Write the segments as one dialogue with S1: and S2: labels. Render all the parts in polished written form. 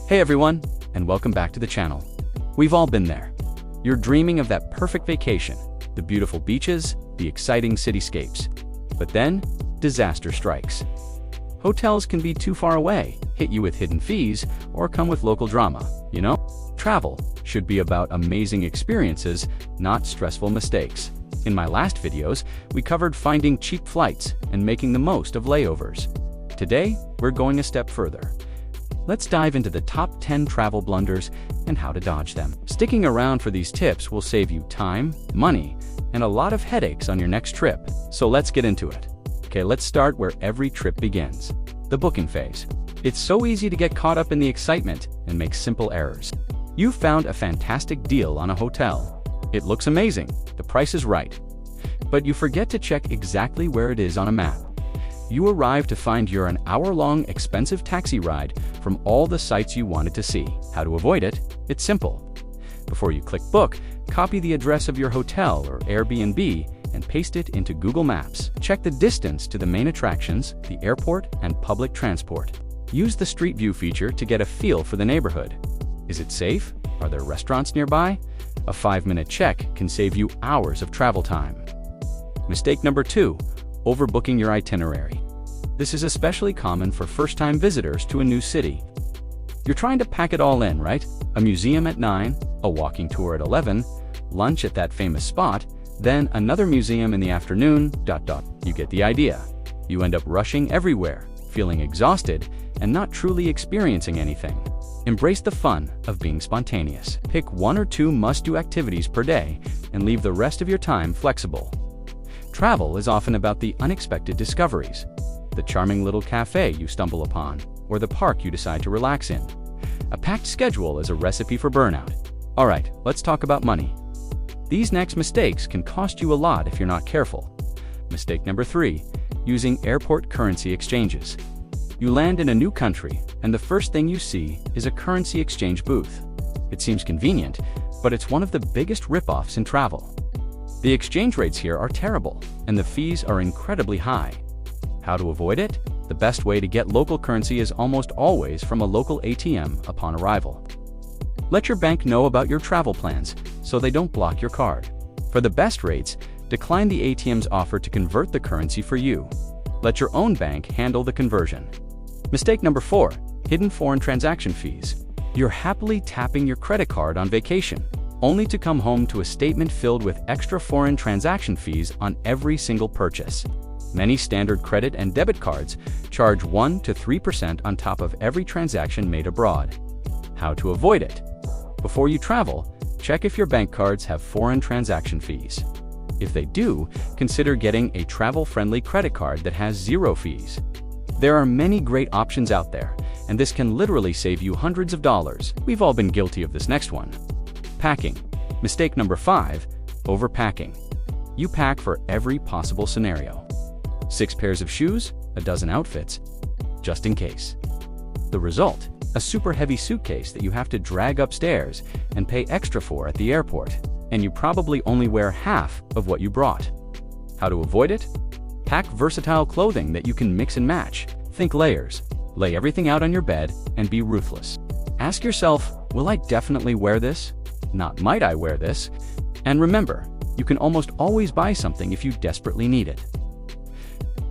S1: Hey everyone, and welcome back to the channel. We've all been there. You're dreaming of that perfect vacation, the beautiful beaches, the exciting cityscapes. But then, disaster strikes. Hotels can be too far away, hit you with hidden fees, or come with local drama, you know? Travel should be about amazing experiences, not stressful mistakes. In my last videos, we covered finding cheap flights and making the most of layovers. Today, we're going a step further. Let's dive into the top 10 travel blunders and how to dodge them. Sticking around for these tips will save you time, money, and a lot of headaches on your next trip. So let's get into it. Okay, let's start where every trip begins, the booking phase. It's so easy to get caught up in the excitement and make simple errors. You found a fantastic deal on a hotel. It looks amazing, the price is right, but you forget to check exactly where it is on a map. You arrive to find you're an hour-long expensive taxi ride from all the sites you wanted to see. How to avoid it? It's simple. Before you click book, copy the address of your hotel or Airbnb and paste it into Google Maps. Check the distance to the main attractions, the airport, and public transport. Use the Street View feature to get a feel for the neighborhood. Is it safe? Are there restaurants nearby? A 5-minute check can save you hours of travel time. Mistake number 2. Overbooking your itinerary. This is especially common for first-time visitors to a new city. You're trying to pack it all in, right? A museum at 9, a walking tour at 11, lunch at that famous spot, then another museum in the afternoon, ... You get the idea. You end up rushing everywhere, feeling exhausted, and not truly experiencing anything. Embrace the fun of being spontaneous. Pick 1 or 2 must-do activities per day and leave the rest of your time flexible. Travel is often about the unexpected discoveries, the charming little cafe you stumble upon, or the park you decide to relax in. A packed schedule is a recipe for burnout. All right, let's talk about money. These next mistakes can cost you a lot if you're not careful. Mistake number 3, using airport currency exchanges. You land in a new country, and the first thing you see is a currency exchange booth. It seems convenient, but it's one of the biggest rip-offs in travel. The exchange rates here are terrible, and the fees are incredibly high. How to avoid it? The best way to get local currency is almost always from a local ATM upon arrival. Let your bank know about your travel plans so they don't block your card. For the best rates, decline the ATM's offer to convert the currency for you. Let your own bank handle the conversion. Mistake number 4, hidden foreign transaction fees. You're happily tapping your credit card on vacation, only to come home to a statement filled with extra foreign transaction fees on every single purchase. Many standard credit and debit cards charge 1 to 3% on top of every transaction made abroad. How to avoid it? Before you travel, check if your bank cards have foreign transaction fees. If they do, consider getting a travel-friendly credit card that has 0 fees. There are many great options out there, and this can literally save you hundreds of dollars. We've all been guilty of this next one. Packing. Mistake number 5, overpacking. You pack for every possible scenario. 6 pairs of shoes, a dozen outfits, just in case. The result? A super heavy suitcase that you have to drag upstairs and pay extra for at the airport, and you probably only wear half of what you brought. How to avoid it? Pack versatile clothing that you can mix and match. Think layers. Lay everything out on your bed and be ruthless. Ask yourself, will I definitely wear this? Not might I wear this? And remember, you can almost always buy something if you desperately need it.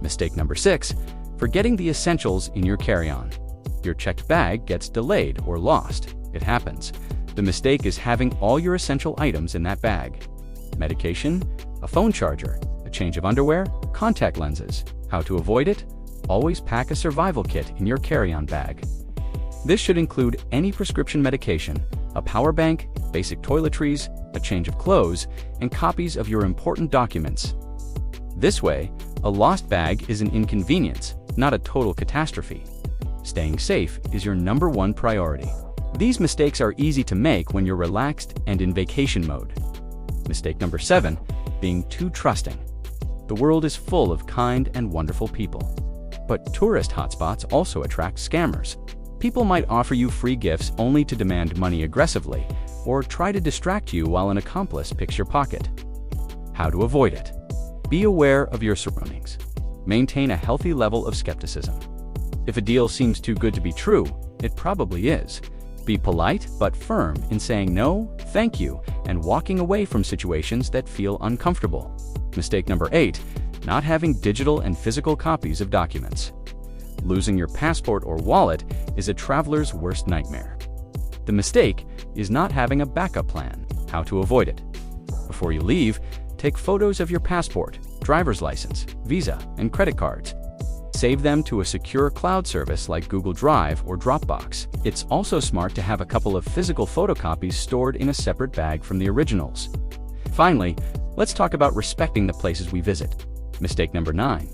S1: Mistake number 6, forgetting the essentials in your carry-on. Your checked bag gets delayed or lost. It happens. The mistake is having all your essential items in that bag. Medication, a phone charger, a change of underwear, contact lenses. How to avoid it? Always pack a survival kit in your carry-on bag. This should include any prescription medication, a power bank, basic toiletries, a change of clothes, and copies of your important documents. This way, a lost bag is an inconvenience, not a total catastrophe. Staying safe is your number 1 priority. These mistakes are easy to make when you're relaxed and in vacation mode. Mistake number 7, being too trusting. The world is full of kind and wonderful people, but tourist hotspots also attract scammers. People might offer you free gifts only to demand money aggressively, or try to distract you while an accomplice picks your pocket. How to avoid it? Be aware of your surroundings. Maintain a healthy level of skepticism. If a deal seems too good to be true, it probably is. Be polite but firm in saying no, thank you, and walking away from situations that feel uncomfortable. Mistake number 8, not having digital and physical copies of documents. Losing your passport or wallet is a traveler's worst nightmare. The mistake is not having a backup plan. How to avoid it. Before you leave, take photos of your passport, driver's license, visa, and credit cards. Save them to a secure cloud service like Google Drive or Dropbox. It's also smart to have a couple of physical photocopies stored in a separate bag from the originals. Finally, let's talk about respecting the places we visit. Mistake number 9.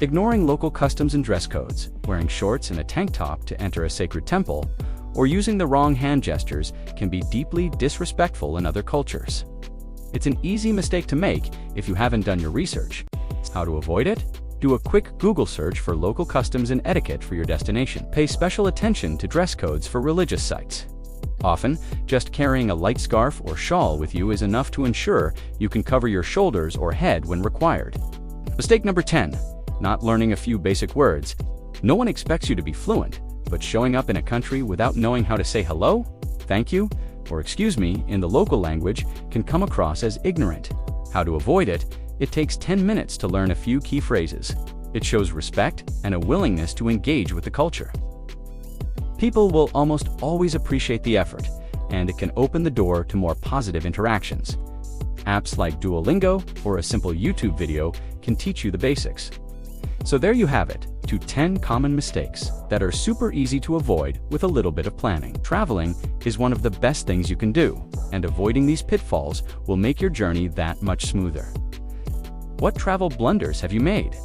S1: Ignoring local customs and dress codes, wearing shorts and a tank top to enter a sacred temple, or using the wrong hand gestures can be deeply disrespectful in other cultures. It's an easy mistake to make if you haven't done your research. How to avoid it? Do a quick Google search for local customs and etiquette for your destination. Pay special attention to dress codes for religious sites. Often, just carrying a light scarf or shawl with you is enough to ensure you can cover your shoulders or head when required. Mistake number 10. Not learning a few basic words. No one expects you to be fluent, but showing up in a country without knowing how to say hello, thank you, or excuse me in the local language can come across as ignorant. How to avoid it? It takes 10 minutes to learn a few key phrases. It shows respect and a willingness to engage with the culture. People will almost always appreciate the effort, and it can open the door to more positive interactions. Apps like Duolingo or a simple YouTube video can teach you the basics. So there you have it, 10 common mistakes that are super easy to avoid with a little bit of planning. Traveling is one of the best things you can do, and avoiding these pitfalls will make your journey that much smoother. What travel blunders have you made?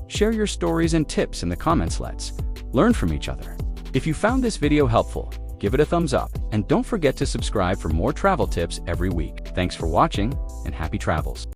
S1: Share your stories and tips in the comments. Let's learn from each other. If you found this video helpful, give it a thumbs up, and don't forget to subscribe for more travel tips every week. Thanks for watching, and happy travels.